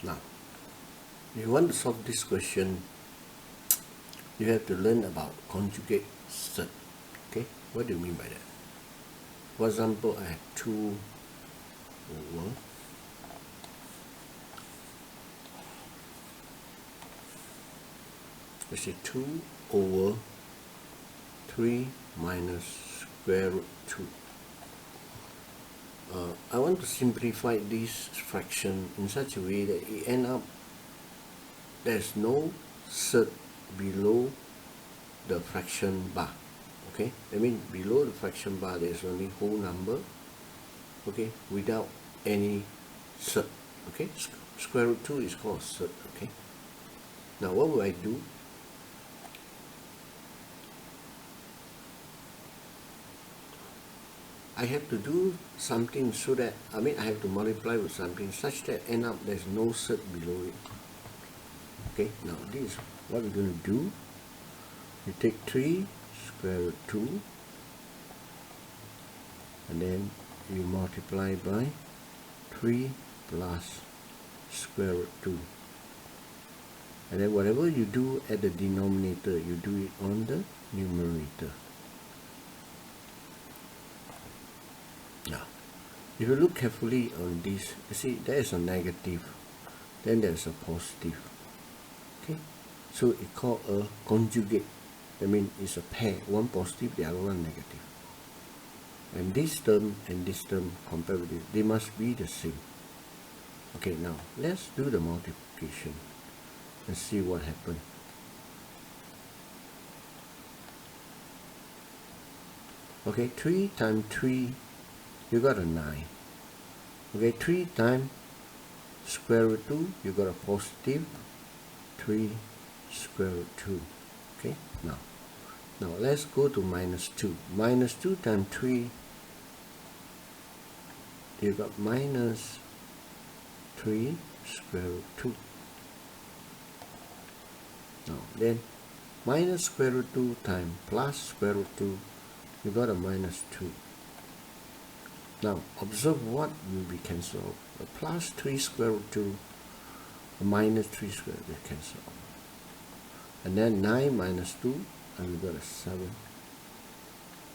Now, if you want to solve this question, you have to learn about conjugate cert. Okay, what do you mean by that? For example, I have 2 over let's say 2 over 3 minus square root 2. I want to simplify this fraction in such a way that it end up there's no cert below the fraction bar. Okay, I mean below the fraction bar there's only whole number, okay, without any cert. Okay, square root 2 is called cert. Okay, now what will I do? I have to do something so that, I have to multiply with something such that end up there's no cert below it. Okay, now this is what we're going to do. You take 3 square root 2 and then you multiply by 3 plus square root 2. And then whatever you do at the denominator, you do it on the numerator. Now, if you look carefully on this, you see there is a negative, then there's a positive. Okay, so it's called a conjugate. I mean, it's a pair, one positive, the other one negative. And this term compared with it, they must be the same. Okay, now let's do the multiplication and see what happens. Okay, 3 times 3, you got a 9. Okay, 3 times square root 2, you got a positive 3 square root 2. Okay, now let's go to minus 2. Minus 2 times 3, you got minus 3 square root 2. Now then minus square root 2 times plus square root 2, you got a minus 2. Now observe what will be cancelled. A plus 3 square root 2, a minus 3 square will cancel. And then 9 minus 2, and we got a 7.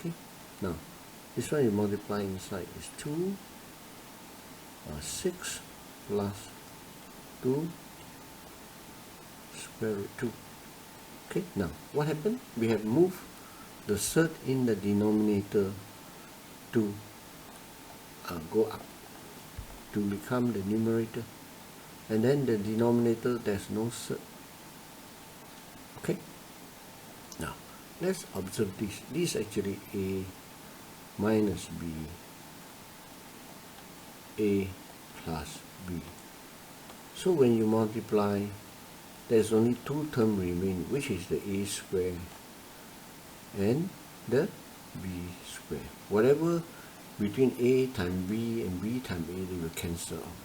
Okay, now this one you multiply inside is 2 6 plus 2 square root 2. Okay, now what happened? We have moved the cert in the denominator to go up to become the numerator, and then the denominator there's no cert. Okay, now let's observe this. This is actually a minus b, a plus b. So when you multiply, there's only 2 terms remain, which is the a square and the b square. Whatever between a times b and b times a, they will cancel out.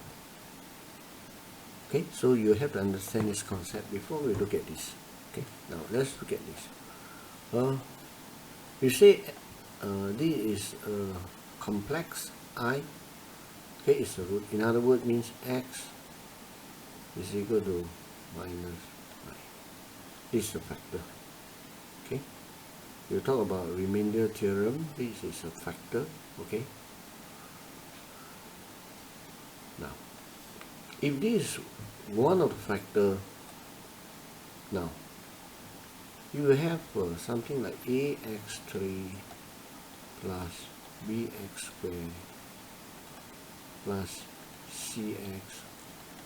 Okay, so you have to understand this concept before we look at this. Okay, now let's look at this. You say this is a complex I. Okay, it's a root. In other words, means x is equal to minus I. This is a factor. Okay, you talk about remainder theorem. This is a factor. Okay. Now, if this is one of the factor, now you will have something like ax3 plus bx squared plus cx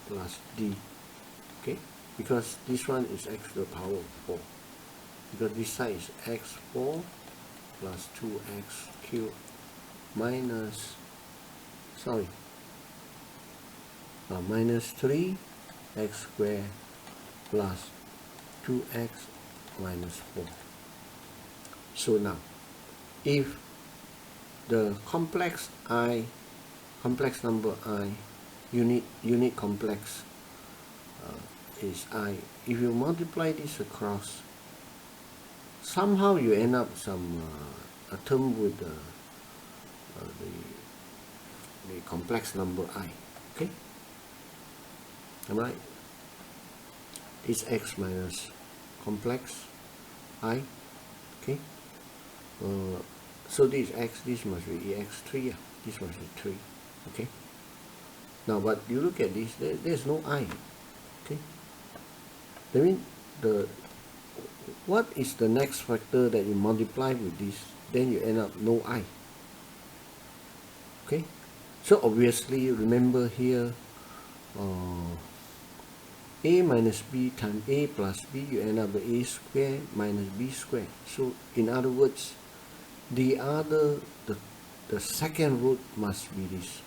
plus d. Okay, because this one is x to the power of 4, because this side is x4 plus 2x cubed minus minus 3x squared plus 2x minus 4. So now, if the complex number I, unit complex is I, if you multiply this across, somehow you end up some a term with the complex number I. Okay. Alright, it's x minus complex I. Okay, so this is x, this must be ex3, this must be 3. Okay, now but you look at this, there's no I. Okay, that means what is the next factor that you multiply with this, then you end up no I. Okay, so obviously remember here, a minus b times a plus b, you end up with a squared minus b squared. So in other words, the second root must be this.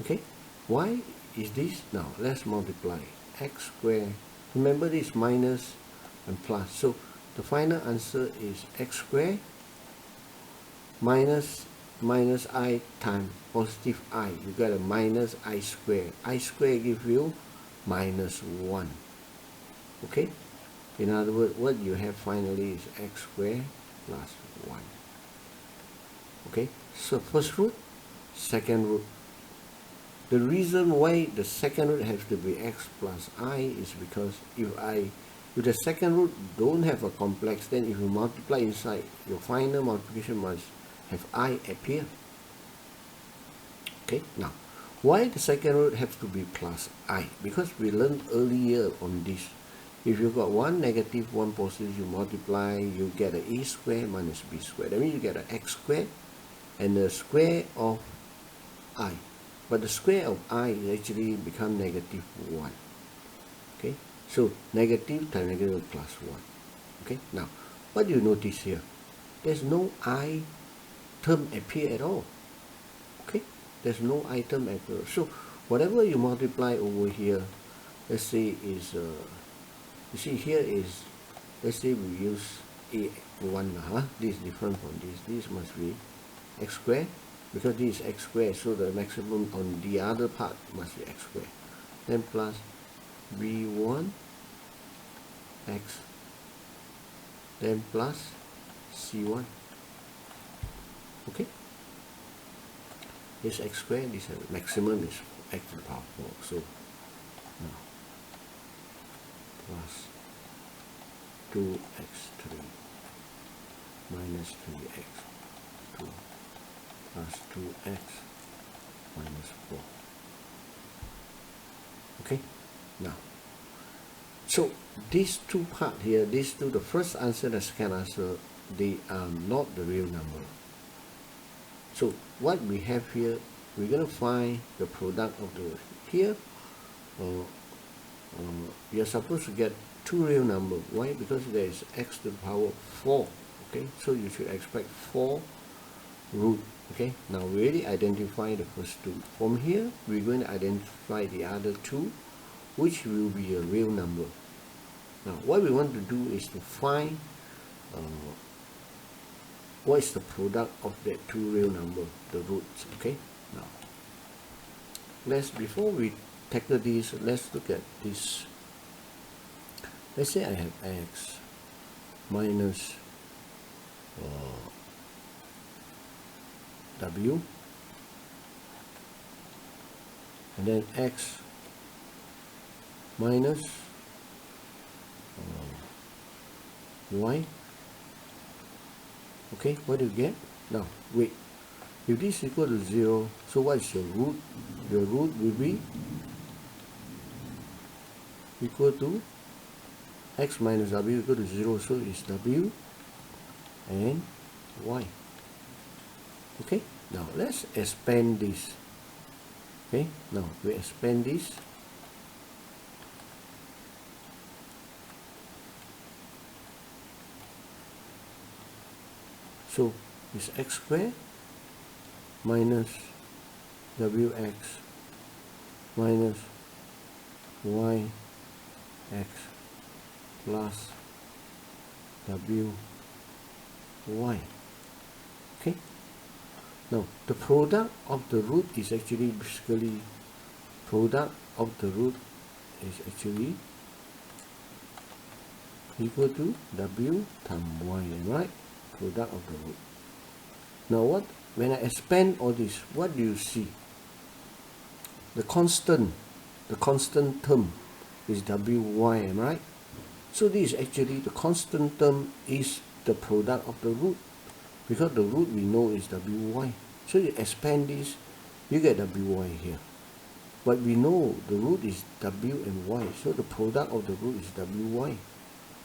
Okay, why is this? Now let's multiply x squared. Remember this minus and plus, so the final answer is x squared minus I times positive I. You got a minus I squared. I squared gives you minus 1. Okay, in other words, what you have finally is x squared plus 1. Okay, so first root, second root. The reason why the second root has to be x plus I is because if the second root don't have a complex, then if you multiply inside, your final multiplication must have I appear. Okay, now why the second root has to be plus I? Because we learned earlier on this. If you got one negative, one positive, you multiply, you get a squared minus b squared. That means you get an x squared and the square of I. But the square of I actually become negative 1. Okay, so negative times negative plus 1. Okay, now what do you notice here? There's no I term appear at all. Okay, there's no I term appear. So whatever you multiply over here, let's say is you see here is, let's say we use a1, this is different from this. This must be x squared, because this is x squared, so the maximum on the other part must be x squared. Then plus b1 x, then plus c1. Okay, this x squared, this maximum is x to the power 4. So now plus 2x3 minus 3x2 plus 2x minus 4. Okay, now so these two part here, these two, the first answer, the second answer, they are not the real number. So what we have here, we're going to find the product of the here. You're supposed to get two real numbers. Why? Because there is x to the power 4. Okay, so you should expect 4 root. Okay, now we already identify the first two. From here, we're going to identify the other two, which will be a real number. Now, what we want to do is to find what is the product of that two real number, the roots. Okay, now before we tackle this, let's look at this. Let's say I have x minus w, and then x minus y. Okay, what do you get? Now wait, if this is equal to 0, so what is your root? Your root will be equal to x minus w equal to 0, so it's w and y. Okay, now let's expand this. Okay, now we expand this. So it's x squared minus wx minus y x plus wy. Okay, now the product of the root is actually basically equal to w times y, right? product of the root. Now when I expand all this, what do you see? The constant term is wy, am I right? So this is actually the constant term is the product of the root, because the root we know is wy. So you expand this, you get wy here. But we know the root is w and y, so the product of the root is wy.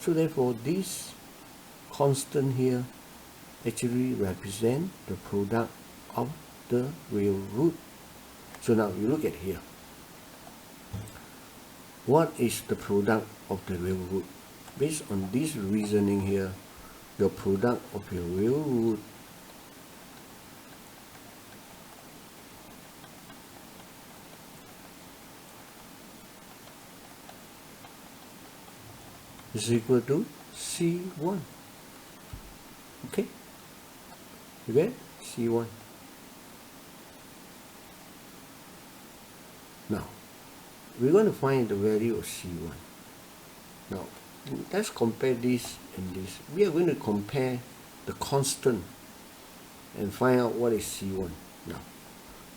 So therefore this constant here actually represent the product of the real root. So now you look at here. What is the product of the real root? Based on this reasoning here, your product of your real root is equal to C1. Okay? You get C1. Now, we're going to find the value of C1. Now, let's compare this and this. We are going to compare the constant and find out what is C1. Now,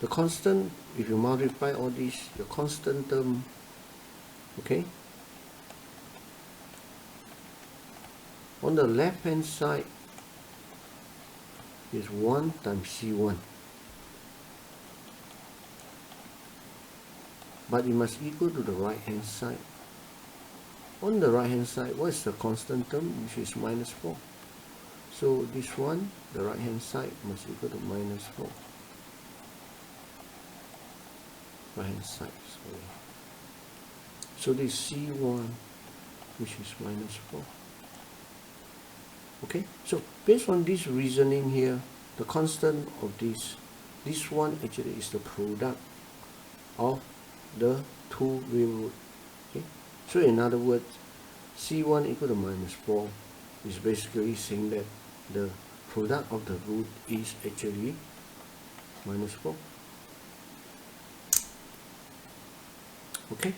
the constant, if you multiply all this, the constant term, okay, on the left hand side is 1 times C1. But it must equal to the right hand side. On the right hand side, what is the constant term? Which is minus 4. So this one, the right hand side must equal to minus 4. Right hand side, sorry. So this C1, which is minus 4. Okay, so based on this reasoning here, the constant of this one actually is the product of the two real root. Okay, so in other words, C1 equal to minus 4 is basically saying that the product of the root is actually minus 4. Okay.